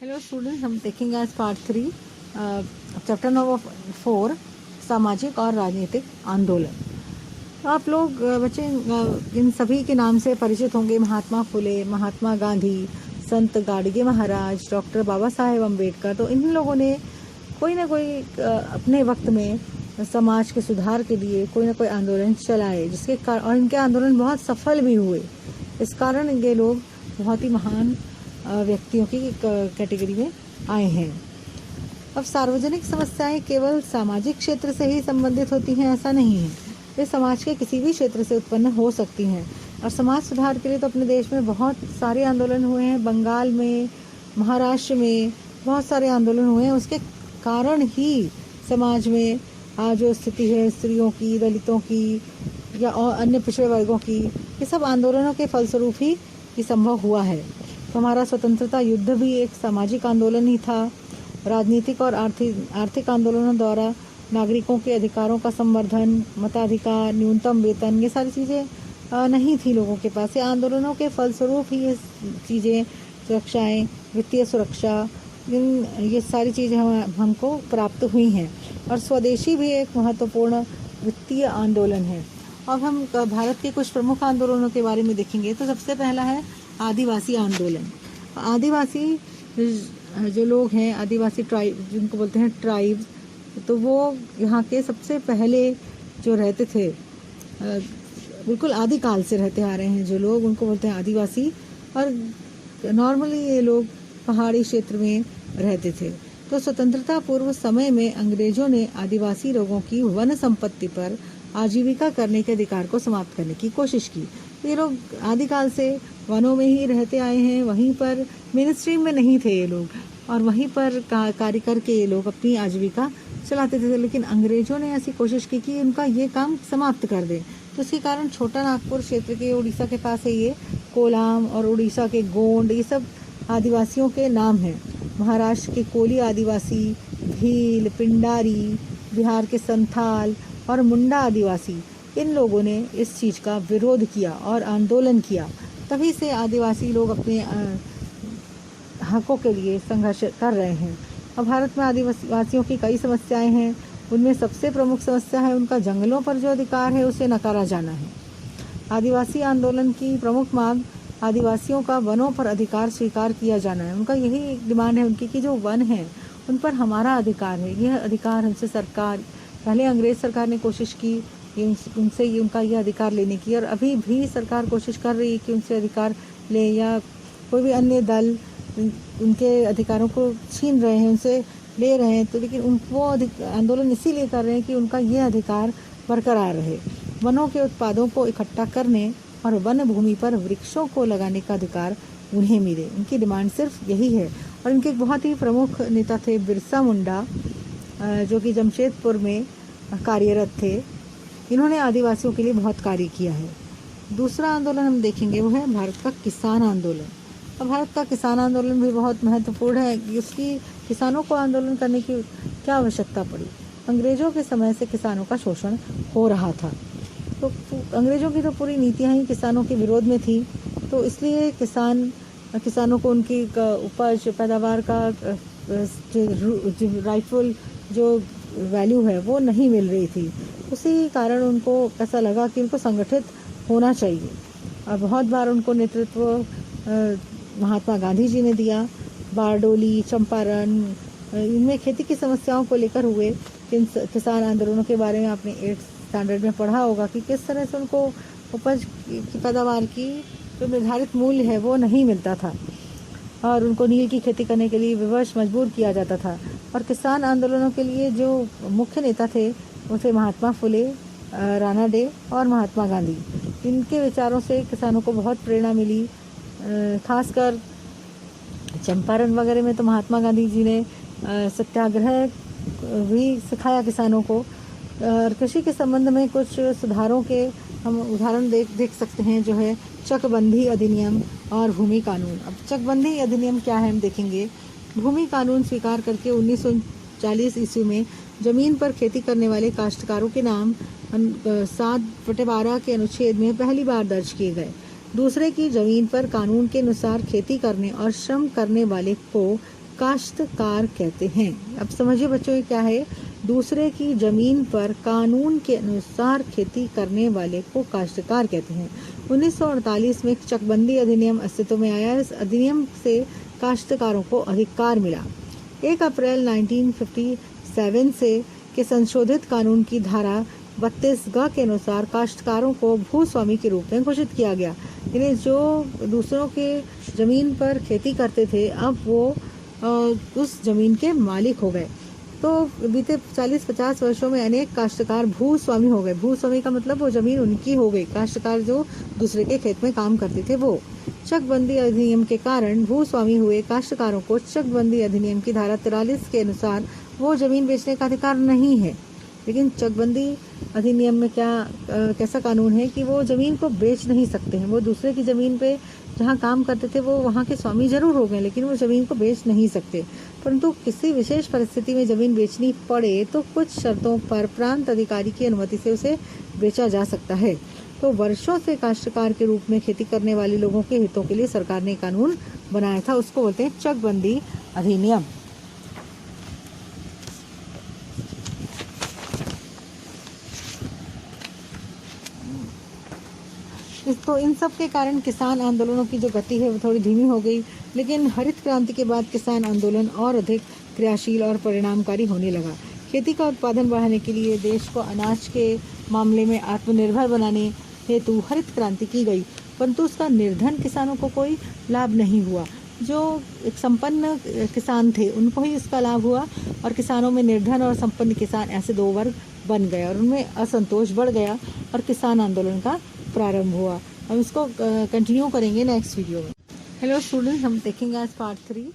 Hello students, हम देखेंगे आज पार्ट 3 चैप्टर नंबर 4 सामाजिक और राजनीतिक आंदोलन। तो आप लोग बच्चे इन सभी के नाम से परिचित होंगे। महात्मा फुले, महात्मा गांधी, संत गाडगे महाराज, डॉक्टर बाबा साहेब अम्बेडकर। तो इन लोगों ने कोई ना कोई अपने वक्त में समाज के सुधार के लिए कोई ना कोई आंदोलन चलाए, जिसके कारण और इनके आंदोलन बहुत सफल भी हुए। इस कारण ये लोग बहुत ही महान व्यक्तियों की कैटेगरी में आए हैं। अब सार्वजनिक समस्याएं केवल सामाजिक क्षेत्र से ही संबंधित होती हैं, ऐसा नहीं है। वे समाज के किसी भी क्षेत्र से उत्पन्न हो सकती हैं। और समाज सुधार के लिए तो अपने देश में बहुत सारे आंदोलन हुए हैं। बंगाल में, महाराष्ट्र में बहुत सारे आंदोलन हुए हैं। उसके कारण ही समाज में आज जो स्थिति है स्त्रियों की, दलितों की या और अन्य पिछड़े वर्गों की, ये सब आंदोलनों के फलस्वरूप ही ये संभव हुआ है। तो हमारा स्वतंत्रता युद्ध भी एक सामाजिक आंदोलन ही था। राजनीतिक और आर्थिक आंदोलनों द्वारा नागरिकों के अधिकारों का संवर्धन, मताधिकार, न्यूनतम वेतन, ये सारी चीज़ें नहीं थी लोगों के पास। ये आंदोलनों के फलस्वरूप ही ये चीज़ें, सुरक्षाएं, वित्तीय सुरक्षा, ये सारी चीज़ें हमको प्राप्त हुई हैं। और स्वदेशी भी एक महत्वपूर्ण वित्तीय आंदोलन है। अब हम भारत के कुछ प्रमुख आंदोलनों के बारे में देखेंगे। तो सबसे पहला है आदिवासी आंदोलन। आदिवासी जो लोग हैं, आदिवासी ट्राइब जिनको बोलते हैं ट्राइब्स, तो वो यहाँ के सबसे पहले जो रहते थे, बिल्कुल आदिकाल से रहते आ रहे हैं जो लोग, उनको बोलते हैं आदिवासी। और नॉर्मली ये लोग पहाड़ी क्षेत्र में रहते थे। तो स्वतंत्रता पूर्व समय में अंग्रेजों ने आदिवासी लोगों की वन संपत्ति पर आजीविका करने के अधिकार को समाप्त करने की कोशिश की। ये लोग आदिकाल से वनों में ही रहते आए हैं, वहीं पर मेन स्ट्रीम में नहीं थे ये लोग, और वहीं पर कार्य करके ये लोग अपनी आजीविका चलाते थे। लेकिन अंग्रेजों ने ऐसी कोशिश की कि उनका ये काम समाप्त कर दें। तो इसके कारण छोटा नागपुर क्षेत्र के, उड़ीसा के पास है ये, कोलाम, और उड़ीसा के गोंड, ये सब आदिवासियों के नाम हैं। महाराष्ट्र के कोली आदिवासी, भील, पिंडारी, बिहार के संथाल और मुंडा आदिवासी, इन लोगों ने इस चीज़ का विरोध किया और आंदोलन किया। तभी से आदिवासी लोग अपने हकों के लिए संघर्ष कर रहे हैं। अब भारत में आदिवासियों की कई समस्याएं हैं। उनमें सबसे प्रमुख समस्या है उनका जंगलों पर जो अधिकार है उसे नकारा जाना है। आदिवासी आंदोलन की प्रमुख मांग आदिवासियों का वनों पर अधिकार स्वीकार किया जाना है। उनका यही डिमांड है उनकी कि जो वन है उन पर हमारा अधिकार है। यह अधिकार हमसे सरकार, पहले अंग्रेज सरकार ने कोशिश की उनसे उनका यह अधिकार लेने की, और अभी भी सरकार कोशिश कर रही है कि उनसे अधिकार ले, या कोई भी अन्य दल उनके अधिकारों को छीन रहे हैं, उनसे ले रहे हैं। तो लेकिन वो आंदोलन इसीलिए कर रहे हैं कि उनका यह अधिकार बरकरार रहे। वनों के उत्पादों को इकट्ठा करने और वन भूमि पर वृक्षों को लगाने का अधिकार उन्हें मिले। उनकी डिमांड सिर्फ यही है। और इनके बहुत ही प्रमुख नेता थे बिरसा मुंडा, जो कि जमशेदपुर में कार्यरत थे। इन्होंने आदिवासियों के लिए बहुत कार्य किया है। दूसरा आंदोलन हम देखेंगे वो है भारत का किसान आंदोलन। अब भारत का किसान आंदोलन भी बहुत महत्वपूर्ण है कि उसकी किसानों को आंदोलन करने की क्या आवश्यकता पड़ी। अंग्रेजों के समय से किसानों का शोषण हो रहा था। तो अंग्रेजों की तो पूरी नीतियाँ ही किसानों के विरोध में थी। तो इसलिए किसानों को उनकी उपज, पैदावार का राइटफुल जो वैल्यू है वो नहीं मिल रही थी। उसी कारण उनको ऐसा लगा कि उनको संगठित होना चाहिए। और बहुत बार उनको नेतृत्व महात्मा गांधी जी ने दिया। बारडोली, चंपारण, इनमें खेती की समस्याओं को लेकर हुए किसान आंदोलनों के बारे में आपने 8th स्टैंडर्ड में पढ़ा होगा कि किस तरह से उनको उपज की पैदावार की जो निर्धारित मूल्य है वो नहीं मिलता था, और उनको नील की खेती करने के लिए विवश मजबूर किया जाता था। और किसान आंदोलनों के लिए जो मुख्य नेता थे वो थे महात्मा फुले, राणा डे और महात्मा गांधी। इनके विचारों से किसानों को बहुत प्रेरणा मिली। खासकर चंपारण वगैरह में तो महात्मा गांधी जी ने सत्याग्रह भी सिखाया किसानों को। और कृषि के संबंध में कुछ सुधारों के हम उदाहरण देख सकते हैं, जो है चकबंदी अधिनियम और भूमि कानून। अब चकबंदी अधिनियम क्या है हम देखेंगे। भूमि कानून स्वीकार करके 1940 ईस्वी में जमीन पर खेती करने वाले काश्तकारों के नाम 7/12 के अनुच्छेद में पहली बार दर्ज किए गए। दूसरे की जमीन पर कानून के अनुसार खेती करने और श्रम करने वाले को काश्तकार कहते हैं। अब समझिए बच्चों ये क्या है, दूसरे की जमीन पर कानून के अनुसार खेती करने वाले को काश्तकार कहते हैं। 1948 में चकबंदी अधिनियम अस्तित्व में आया। इस अधिनियम से काश्तकारों को अधिकार मिला। 1 अप्रैल 1957 से के संशोधित कानून की धारा 32 के अनुसार काश्तकारों को भूस्वामी के रूप में घोषित किया गया। यानी जो दूसरों के जमीन पर खेती करते थे अब वो उस जमीन के मालिक हो गए। तो बीते 40-50 वर्षों में अनेक काश्तकार भूस्वामी हो गए। भूस्वामी का मतलब वो जमीन उनकी हो गई, काश्तकार जो दूसरे के खेत में काम करते थे वो। चकबंदी अधिनियम के कारण भूस्वामी हुए काश्तकारों को चकबंदी अधिनियम की धारा 43 के अनुसार वो जमीन बेचने का अधिकार नहीं है। लेकिन चकबंदी अधिनियम में कैसा कानून है कि वो ज़मीन को बेच नहीं सकते हैं। वो दूसरे की ज़मीन पे जहाँ काम करते थे वो वहाँ के स्वामी जरूर हो गए, लेकिन वो ज़मीन को बेच नहीं सकते। परंतु किसी विशेष परिस्थिति में ज़मीन बेचनी पड़े तो कुछ शर्तों पर प्रांत अधिकारी की अनुमति से उसे बेचा जा सकता है। तो वर्षों से काश्तकार के रूप में खेती करने वाले लोगों के हितों के लिए सरकार ने कानून बनाया था, उसको बोलते हैं चकबंदी अधिनियम। तो इन सब के कारण किसान आंदोलनों की जो गति है वो थोड़ी धीमी हो गई। लेकिन हरित क्रांति के बाद किसान आंदोलन और अधिक क्रियाशील और परिणामकारी होने लगा। खेती का उत्पादन बढ़ाने के लिए देश को अनाज के मामले में आत्मनिर्भर बनाने हेतु हरित क्रांति की गई, परंतु उसका निर्धन किसानों को कोई लाभ नहीं हुआ। जो एक संपन्न किसान थे उनको ही इसका लाभ हुआ, और किसानों में निर्धन और संपन्न किसान ऐसे दो वर्ग बन गए और उनमें असंतोष बढ़ गया और किसान आंदोलन का प्रारंभ हुआ। हम इसको कंटिन्यू करेंगे नेक्स्ट वीडियो में। हेलो स्टूडेंट्स, हम देखेंगे आज पार्ट 3